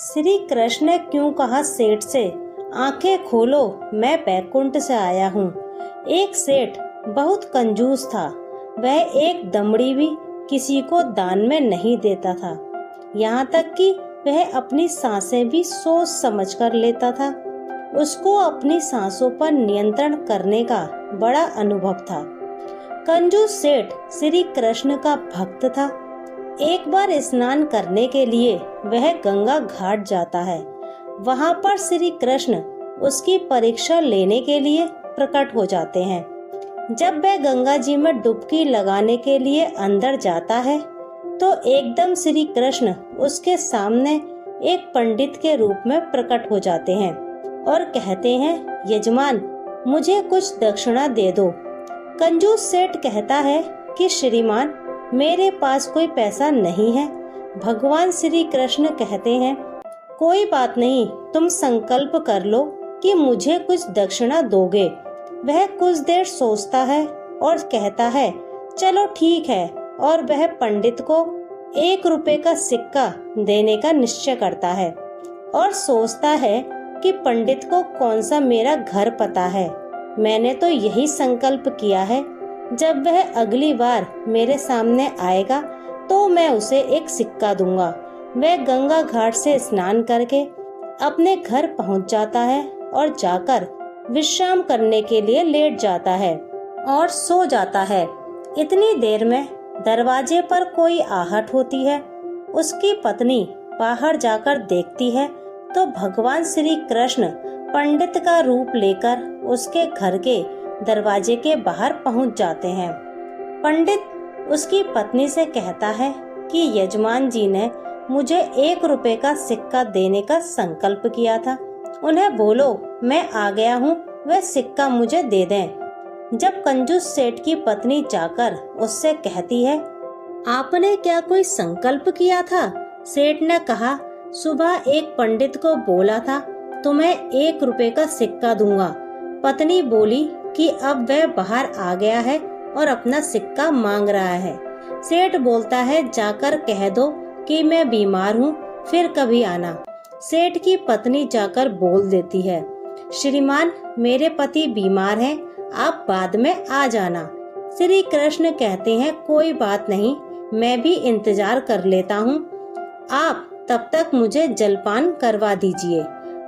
श्री कृष्ण ने क्यों कहा सेठ से, आंखें खोलो मैं बैकुंठ से आया हूँ। एक सेठ बहुत कंजूस था। वह एक दमड़ी भी किसी को दान में नहीं देता था। यहाँ तक कि वह अपनी सांसें भी सोच समझ कर लेता था। उसको अपनी सांसों पर नियंत्रण करने का बड़ा अनुभव था। कंजूस सेठ श्री कृष्ण का भक्त था। एक बार स्नान करने के लिए वह गंगा घाट जाता है। वहाँ पर श्री कृष्ण उसकी परीक्षा लेने के लिए प्रकट हो जाते हैं। जब वह गंगा जी में डुबकी लगाने के लिए अंदर जाता है तो एकदम श्री कृष्ण उसके सामने एक पंडित के रूप में प्रकट हो जाते हैं और कहते हैं, यजमान मुझे कुछ दक्षिणा दे दो। कंजूस सेठ कहता है कि श्रीमान मेरे पास कोई पैसा नहीं है। भगवान श्री कृष्ण कहते हैं, कोई बात नहीं, तुम संकल्प कर लो कि मुझे कुछ दक्षिणा दोगे। वह कुछ देर सोचता है और कहता है, चलो ठीक है, और वह पंडित को 1 रुपए का सिक्का देने का निश्चय करता है और सोचता है कि पंडित को कौन सा मेरा घर पता है। मैंने तो यही संकल्प किया है, जब वह अगली बार मेरे सामने आएगा तो मैं उसे एक सिक्का दूंगा। वह गंगा घाट से स्नान करके अपने घर पहुंच जाता है और जाकर विश्राम करने के लिए लेट जाता है और सो जाता है। इतनी देर में दरवाजे पर कोई आहट होती है। उसकी पत्नी बाहर जाकर देखती है तो भगवान श्री कृष्ण पंडित का रूप लेकर उसके घर के दरवाजे के बाहर पहुंच जाते हैं। पंडित उसकी पत्नी से कहता है कि यजमान जी ने मुझे 1 रुपए का सिक्का देने का संकल्प किया था। उन्हें बोलो मैं आ गया हूँ, वह सिक्का मुझे दे दें। जब कंजूस सेठ की पत्नी जाकर उससे कहती है, आपने क्या कोई संकल्प किया था? सेठ ने कहा, सुबह एक पंडित को बोला था तुम्हें 1 रुपए का सिक्का दूंगा। पत्नी बोली कि अब वह बाहर आ गया है और अपना सिक्का मांग रहा है। सेठ बोलता है, जाकर कह दो कि मैं बीमार हूँ, फिर कभी आना। सेठ की पत्नी जाकर बोल देती है, श्रीमान मेरे पति बीमार हैं, आप बाद में आ जाना। श्री कृष्ण कहते हैं, कोई बात नहीं, मैं भी इंतजार कर लेता हूँ, आप तब तक मुझे जलपान करवा दीजिए।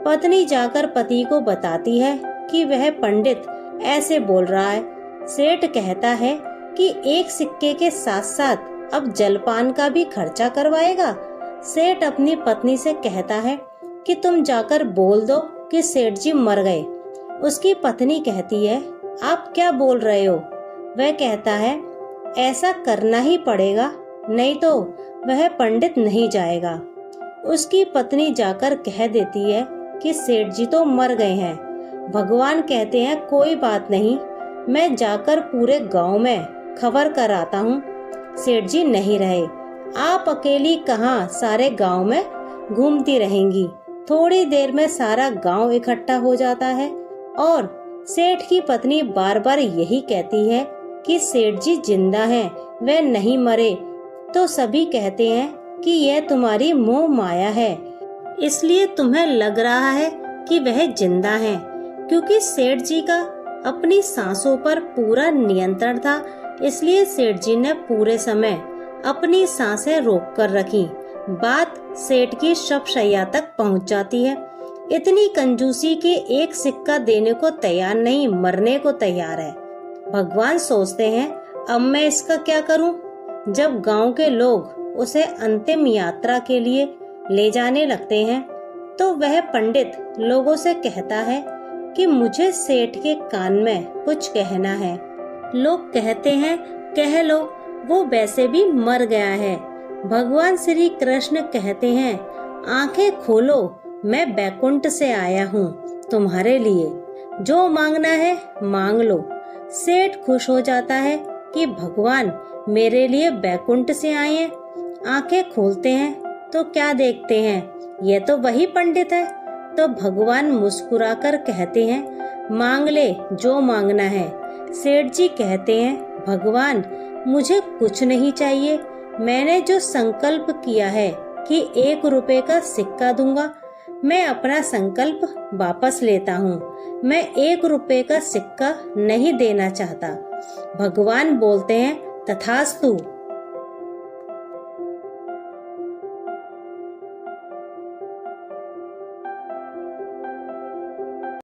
पत्नी जाकर पति को बताती है कि वह पंडित ऐसे बोल रहा है। सेठ कहता है कि 1 सिक्के के साथ साथ अब जलपान का भी खर्चा करवाएगा। सेठ अपनी पत्नी से कहता है कि तुम जाकर बोल दो कि सेठ जी मर गए। उसकी पत्नी कहती है, आप क्या बोल रहे हो? वह कहता है, ऐसा करना ही पड़ेगा, नहीं तो वह पंडित नहीं जाएगा। उसकी पत्नी जाकर कह देती है कि सेठ जी तो मर गए हैं। भगवान कहते हैं, कोई बात नहीं, मैं जाकर पूरे गांव में खबर कर आता हूँ, सेठ जी नहीं रहे। आप अकेली कहाँ सारे गांव में घूमती रहेंगी। थोड़ी देर में सारा गांव इकट्ठा हो जाता है और सेठ की पत्नी बार बार यही कहती है कि सेठ जी जिंदा हैं, वे नहीं मरे। तो सभी कहते हैं कि यह तुम्हारी मोह माया है, इसलिए तुम्हें लग रहा है कि वह जिंदा हैं। क्योंकि सेठ जी का अपनी सांसों पर पूरा नियंत्रण था, इसलिए सेठ जी ने पूरे समय अपनी सांसें रोक कर रखी। बात सेठ की शवशैया तक पहुंच जाती है। इतनी कंजूसी के 1 सिक्का देने को तैयार नहीं, मरने को तैयार है। भगवान सोचते हैं, अब मैं इसका क्या करूं? जब गांव के लोग उसे अंतिम यात्रा के लिए ले जाने लगते हैं तो वह पंडित लोगों से कहता है कि मुझे सेठ के कान में कुछ कहना है। लोग कहते हैं, कह लो, वो वैसे भी मर गया है। भगवान श्री कृष्ण कहते हैं, आंखें खोलो, मैं बैकुंठ से आया हूँ तुम्हारे लिए, जो मांगना है मांग लो। सेठ खुश हो जाता है कि भगवान मेरे लिए बैकुंठ से आए हैं। आंखें खोलते हैं तो क्या देखते हैं, ये तो वही पंडित है। तो भगवान मुस्कुराकर कहते हैं, मांग ले जो मांगना है। सेठ जी कहते हैं, भगवान मुझे कुछ नहीं चाहिए, मैंने जो संकल्प किया है कि 1 रुपए का सिक्का दूंगा। मैं अपना संकल्प वापस लेता हूँ। मैं 1 रुपए का सिक्का नहीं देना चाहता। भगवान बोलते हैं, तथास्तु।